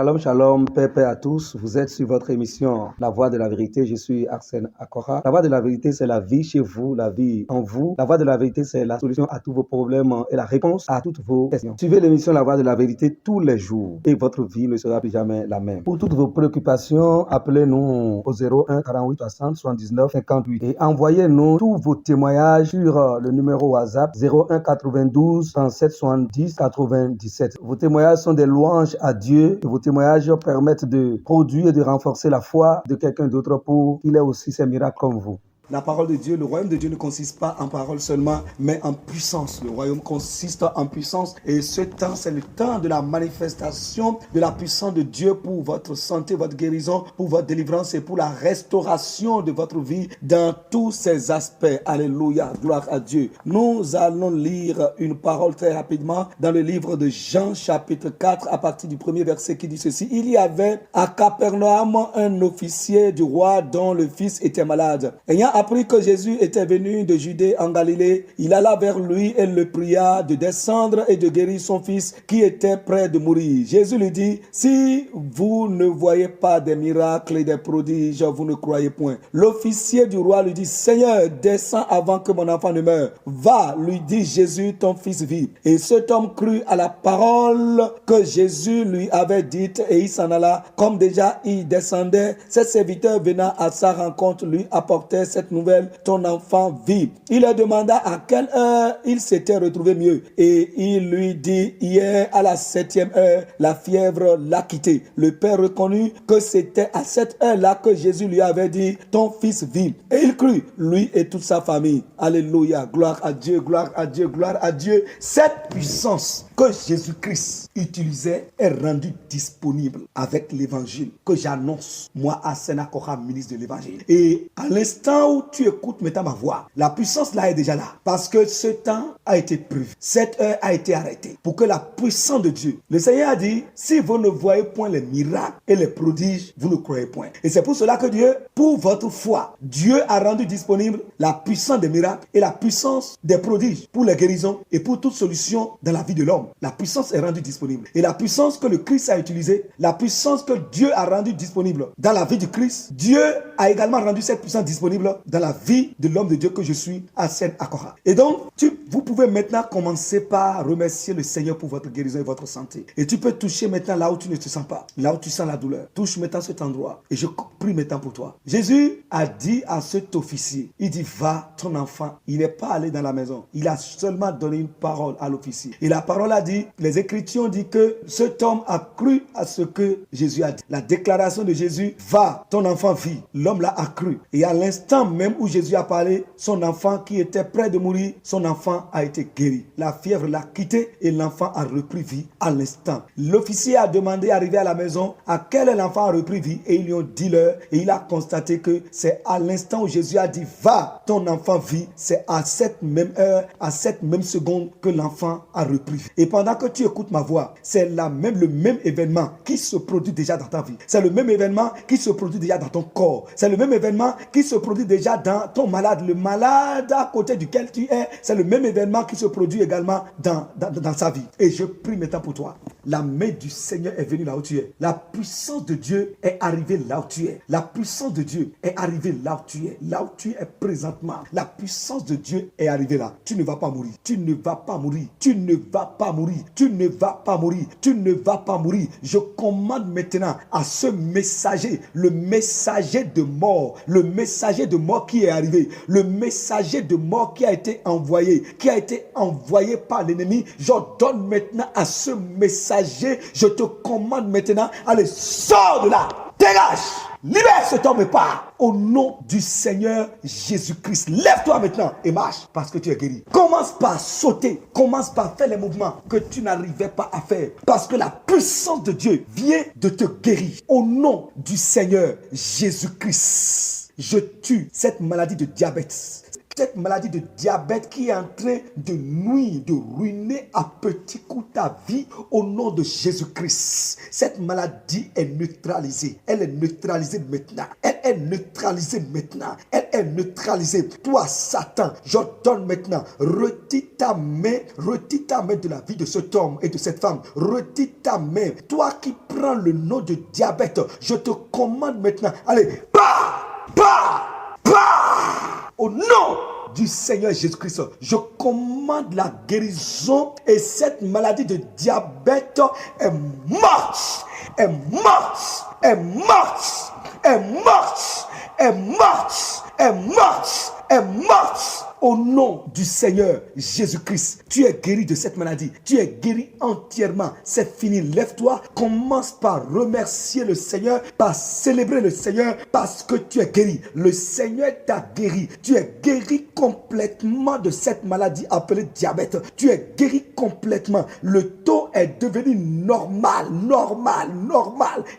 Shalom, shalom, paix, paix à tous. Vous êtes sur votre émission La Voix de la Vérité. Je suis Arsène Akora. La Voix de la Vérité, c'est la vie chez vous, la vie en vous. La Voix de la Vérité, c'est la solution à tous vos problèmes et la réponse à toutes vos questions. Suivez l'émission La Voix de la Vérité tous les jours et votre vie ne sera plus jamais la même. Pour toutes vos préoccupations, appelez-nous au 01 48 60 79 58 et envoyez-nous tous vos témoignages sur le numéro WhatsApp 01 92 37 70 97. Vos témoignages sont des louanges à Dieu et vos témoignages permettent de produire et de renforcer la foi de quelqu'un d'autre pour qu'il ait aussi ses miracles comme vous. La parole de Dieu, le royaume de Dieu ne consiste pas en parole seulement, mais en puissance. Le royaume consiste en puissance et ce temps, c'est le temps de la manifestation de la puissance de Dieu pour votre santé, votre guérison, pour votre délivrance et pour la restauration de votre vie dans tous ses aspects. Alléluia, gloire à Dieu. Nous allons lire une parole très rapidement dans le livre de Jean chapitre 4 à partir du premier verset qui dit ceci. Il y avait à Capernaum un officier du roi dont le fils était malade. Ayant appris que Jésus était venu de Judée en Galilée, il alla vers lui et le pria de descendre et de guérir son fils qui était près de mourir. Jésus lui dit, si vous ne voyez pas des miracles et des prodiges, vous ne croyez point. L'officier du roi lui dit, Seigneur, descends avant que mon enfant ne meure. Va, lui dit Jésus, ton fils vit. Et cet homme crut à la parole que Jésus lui avait dite et il s'en alla. Comme déjà il descendait, ses serviteurs venant à sa rencontre lui apportaient cette nouvelle, ton enfant vit. Il leur demanda à quelle heure il s'était retrouvé mieux. Et il lui dit, hier à la 7e heure, la fièvre l'a quitté. Le père reconnut que c'était à cette heure-là que Jésus lui avait dit, ton fils vit. Et il crut, lui et toute sa famille. Alléluia, gloire à Dieu, gloire à Dieu, gloire à Dieu. Cette puissance que Jésus-Christ utilisait est rendue disponible avec l'évangile que j'annonce, moi, Arsène Akora, ministre de l'évangile. Et à l'instant où tu écoutes maintenant ma voix, la puissance là est déjà là. Parce que ce temps a été prévu. Cette heure a été arrêtée pour que la puissance de Dieu, le Seigneur a dit, si vous ne voyez point les miracles et les prodiges, vous ne croyez point. Et c'est pour cela que Dieu, pour votre foi, Dieu a rendu disponible la puissance des miracles et la puissance des prodiges pour les guérisons et pour toute solution dans la vie de l'homme. La puissance est rendue disponible. Et la puissance que le Christ a utilisée, la puissance que Dieu a rendue disponible dans la vie du Christ, Dieu a également rendu cette puissance disponible dans la vie de l'homme de Dieu que je suis, Arsène Akora. Et donc, vous pouvez maintenant commencer par remercier le Seigneur pour votre guérison et votre santé. Et tu peux toucher maintenant là où tu ne te sens pas, là où tu sens la douleur. Touche maintenant cet endroit. Et je prie maintenant pour toi. Jésus a dit à cet officier, il dit, va, ton enfant. Il n'est pas allé dans la maison. Il a seulement donné une parole à l'officier. Et la parole a dit, les Écritures disent que cet homme a cru à ce que Jésus a dit. La déclaration de Jésus, va, ton enfant vit. L'homme là a cru. Et à l'instant même où Jésus a parlé, son enfant qui était près de mourir, son enfant a été guéri. La fièvre l'a quitté et l'enfant a repris vie à l'instant. L'officier a demandé, arrivé à la maison, à quel l'enfant a repris vie et ils lui ont dit l'heure et il a constaté que c'est à l'instant où Jésus a dit, va, ton enfant vit, c'est à cette même heure, à cette même seconde que l'enfant a repris vie. Et pendant que tu écoutes ma voix, c'est le même événement qui se produit déjà dans ta vie. C'est le même événement qui se produit déjà dans ton corps. C'est le même événement qui se produit déjà dans ton malade. Le malade à côté duquel tu es, c'est le même événement qui se produit également dans sa vie. Et je prie maintenant pour toi. La main du Seigneur est venue là où tu es. La puissance de Dieu est arrivée là où tu es. La puissance de Dieu est arrivée là où tu es. Là où tu es présentement. La puissance de Dieu est arrivée là. Tu ne vas pas mourir. Tu ne vas pas mourir. Tu ne vas pas mourir. Tu ne vas pas mourir. Tu ne vas pas mourir. Je commande maintenant à ce messager, le messager de mort qui est arrivé, le messager de mort qui a été envoyé par l'ennemi. J'ordonne maintenant à ce messager, je te commande maintenant, allez, sors de là, dégage, libère cet homme et pars. Au nom du Seigneur Jésus-Christ, lève-toi maintenant et marche parce que tu es guéri. Commence par sauter, commence par faire les mouvements que tu n'arrivais pas à faire parce que la puissance de Dieu vient de te guérir. Au nom du Seigneur Jésus-Christ, je tue cette maladie de diabète cette maladie de diabète qui est en train de nuire, de ruiner à petits coups ta vie, au nom de Jésus-Christ. Cette maladie est neutralisée. Elle est neutralisée maintenant. Elle est neutralisée maintenant. Elle est neutralisée. Toi, Satan, j'ordonne maintenant, retire ta main de la vie de cet homme et de cette femme. Retire ta main. Toi qui prends le nom de diabète, je te commande maintenant, allez, au nom du Seigneur Jésus-Christ, je commande la guérison et cette maladie de diabète est morte, est morte, est morte, est morte, est morte, est morte, est morte. Au nom du Seigneur Jésus-Christ, tu es guéri de cette maladie. Tu es guéri entièrement. C'est fini. Lève-toi. Commence par remercier le Seigneur, par célébrer le Seigneur parce que tu es guéri. Le Seigneur t'a guéri. Tu es guéri complètement de cette maladie appelée diabète. Tu es guéri complètement. Le taux est devenu normal.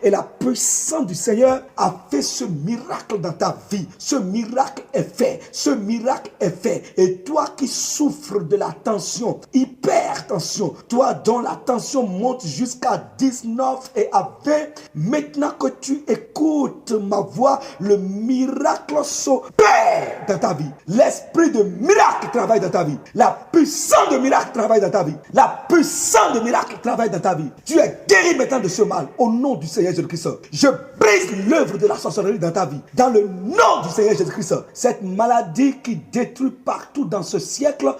Et la puissance du Seigneur a fait ce miracle dans ta vie. Ce miracle est fait. Ce miracle est fait. Et toi qui souffres de la tension, hypertension, toi dont la tension monte jusqu'à 19 et à 20, maintenant que tu écoutes ma voix, le miracle s'opère dans ta vie. L'esprit de miracle travaille dans ta vie. La puissance de miracle travaille dans ta vie. La puissance de miracle travaille dans ta vie. Tu es guéri maintenant de ce mal au nom du Seigneur Jésus-Christ. Je brise l'œuvre de la sorcellerie dans ta vie. Dans le nom du Seigneur Jésus-Christ, cette maladie qui détruit partout dans ce siècle,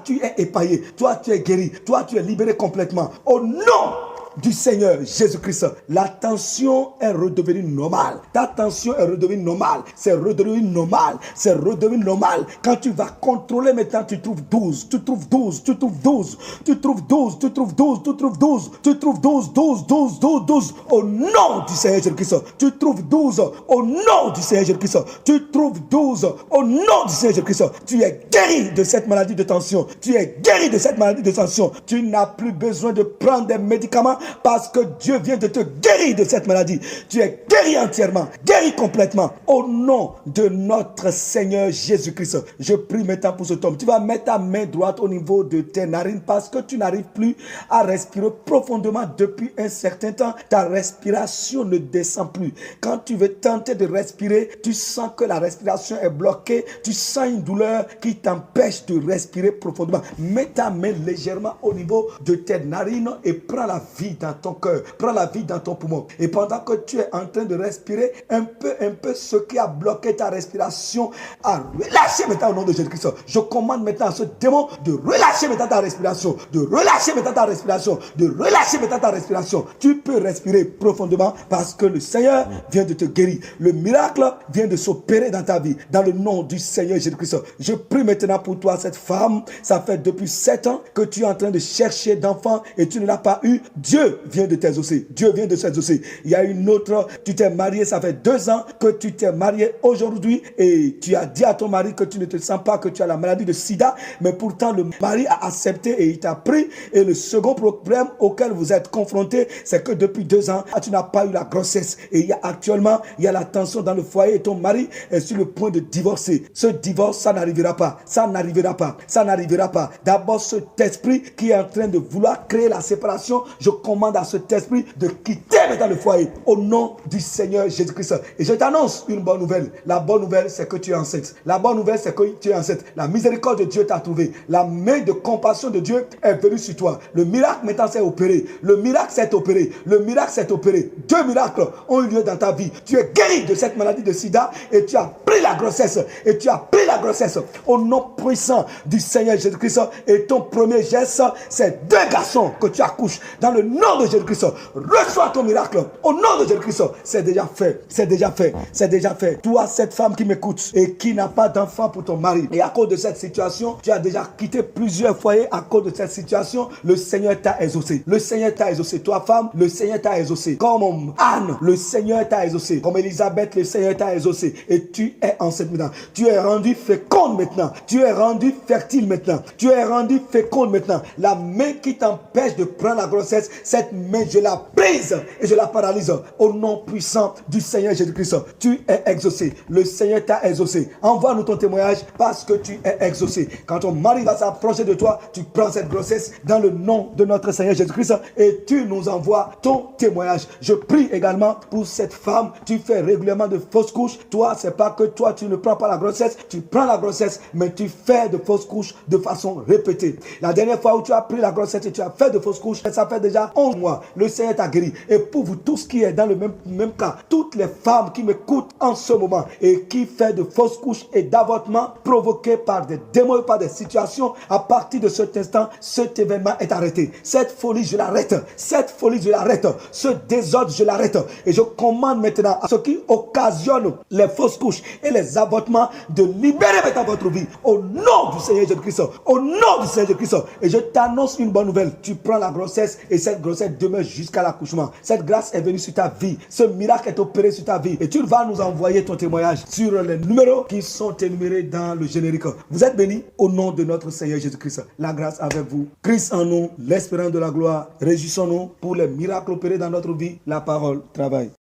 tu es épaillé, toi tu es guéri, toi tu es libéré complètement. Au nom du Seigneur Jésus-Christ, la tension est redevenue normale. Ta tension est redevenue normale. C'est redevenu normal. C'est redevenu normal. Quand tu vas contrôler maintenant, tu trouves 12. Tu trouves 12. Tu trouves 12. Tu trouves 12. Tu trouves 12. Tu trouves 12. Tu trouves 12. 12. 12. 12. 12. Au nom du Seigneur Jésus-Christ. Tu trouves 12. Au nom du Seigneur Jésus-Christ. Tu trouves 12. Au nom du Seigneur Jésus-Christ. Tu es guéri de cette maladie de tension. Tu es guéri de cette maladie de tension. Tu n'as plus besoin de prendre des médicaments parce que Dieu vient de te guérir de cette maladie. Tu es guéri entièrement, guéri complètement. Au nom de notre Seigneur Jésus-Christ, je prie maintenant pour cet homme. Tu vas mettre ta main droite au niveau de tes narines parce que tu n'arrives plus à respirer profondément depuis un certain temps. Ta respiration ne descend plus. Quand tu veux tenter de respirer, tu sens que la respiration est bloquée. Tu sens une douleur qui t'empêche de respirer profondément. Mets ta main légèrement au niveau de tes narines et prends la vie dans ton cœur, prends la vie dans ton poumon. Et pendant que tu es en train de respirer, un peu, ce qui a bloqué ta respiration a relâché maintenant au nom de Jésus-Christ. Je commande maintenant à ce démon de relâcher maintenant ta respiration, de relâcher maintenant ta respiration, de relâcher maintenant ta respiration. Tu peux respirer profondément parce que le Seigneur vient de te guérir. Le miracle vient de s'opérer dans ta vie, dans le nom du Seigneur Jésus-Christ. Je prie maintenant pour toi, cette femme. Ça fait depuis 7 ans que tu es en train de chercher d'enfants et tu ne l'as pas eu. Dieu vient de t'exaucer. Dieu vient de t'exaucer. Il y a une autre, tu t'es marié, ça fait 2 ans que tu t'es marié aujourd'hui et tu as dit à ton mari que tu ne te sens pas, que tu as la maladie de sida, mais pourtant le mari a accepté et il t'a pris. Et le second problème auquel vous êtes confronté, c'est que depuis 2 ans, tu n'as pas eu la grossesse. Et actuellement, il y a la tension dans le foyer et ton mari est sur le point de divorcer. Ce divorce, ça n'arrivera pas. Ça n'arrivera pas. Ça n'arrivera pas. D'abord, cet esprit qui est en train de vouloir créer la séparation, je commande à cet esprit de quitter maintenant le foyer au nom du Seigneur Jésus-Christ. Et je t'annonce une bonne nouvelle. La bonne nouvelle, c'est que tu es enceinte. La bonne nouvelle, c'est que tu es enceinte. La miséricorde de Dieu t'a trouvé. La main de compassion de Dieu est venue sur toi. Le miracle maintenant s'est opéré. Le miracle s'est opéré. Le miracle s'est opéré. 2 miracles ont eu lieu dans ta vie. Tu es guéri de cette maladie de sida et tu as pris la grossesse. Et tu as pris la grossesse au nom puissant du Seigneur Jésus-Christ. Et ton premier geste, c'est 2 garçons que tu accouches. Dans le nom de Jésus-Christ, reçois ton miracle. Au nom de Jésus-Christ, c'est déjà fait. C'est déjà fait. C'est déjà fait. Toi, cette femme qui m'écoute et qui n'a pas d'enfant pour ton mari. Et à cause de cette situation, tu as déjà quitté plusieurs foyers. À cause de cette situation, le Seigneur t'a exaucé. Le Seigneur t'a exaucé. Toi, femme, le Seigneur t'a exaucé. Comme Anne, le Seigneur t'a exaucé. Comme Élisabeth, le Seigneur t'a exaucé. Et tu es enceinte maintenant. Tu es rendu féconde maintenant. Tu es rendu fertile maintenant. Tu es rendu féconde maintenant. La main qui t'empêche de prendre la grossesse, cette main, je la brise et je la paralyse. Au nom puissant du Seigneur Jésus-Christ, tu es exaucé. Le Seigneur t'a exaucé. Envoie-nous ton témoignage parce que tu es exaucé. Quand ton mari va s'approcher de toi, tu prends cette grossesse dans le nom de notre Seigneur Jésus-Christ et tu nous envoies ton témoignage. Je prie également pour cette femme. Tu fais régulièrement de fausses couches. Toi, c'est pas que toi, tu ne prends pas la grossesse. Tu prends la grossesse, mais tu fais de fausses couches de façon répétée. La dernière fois où tu as pris la grossesse et tu as fait de fausses couches, ça fait déjà 11 mois. Le Seigneur t'a guéri. Et pour vous tous qui est dans le même cas, toutes les femmes qui m'écoutent en ce moment et qui fait de fausses couches et d'avortements provoqués par des démons et par des situations, à partir de cet instant, cet événement est arrêté. Cette folie, je l'arrête. Cette folie, je l'arrête. Ce désordre, je l'arrête. Et je commande maintenant à ceux qui occasionnent les fausses couches et les avortements de libérer maintenant votre vie. Au nom du Seigneur Jésus-Christ. Au nom du Seigneur Jésus-Christ. Et je t'annonce une bonne nouvelle. Tu prends la grossesse et cette grossesse demeure jusqu'à l'accouchement. Cette grâce est venue sur ta vie. Ce miracle est opéré sur ta vie. Et tu vas nous envoyer ton témoignage sur les numéros qui sont énumérés dans le générique. Vous êtes bénis au nom de notre Seigneur Jésus-Christ. La grâce avec vous. Christ en nous, l'espérance de la gloire. Réjouissons-nous pour les miracles opérés dans notre vie. La parole travaille.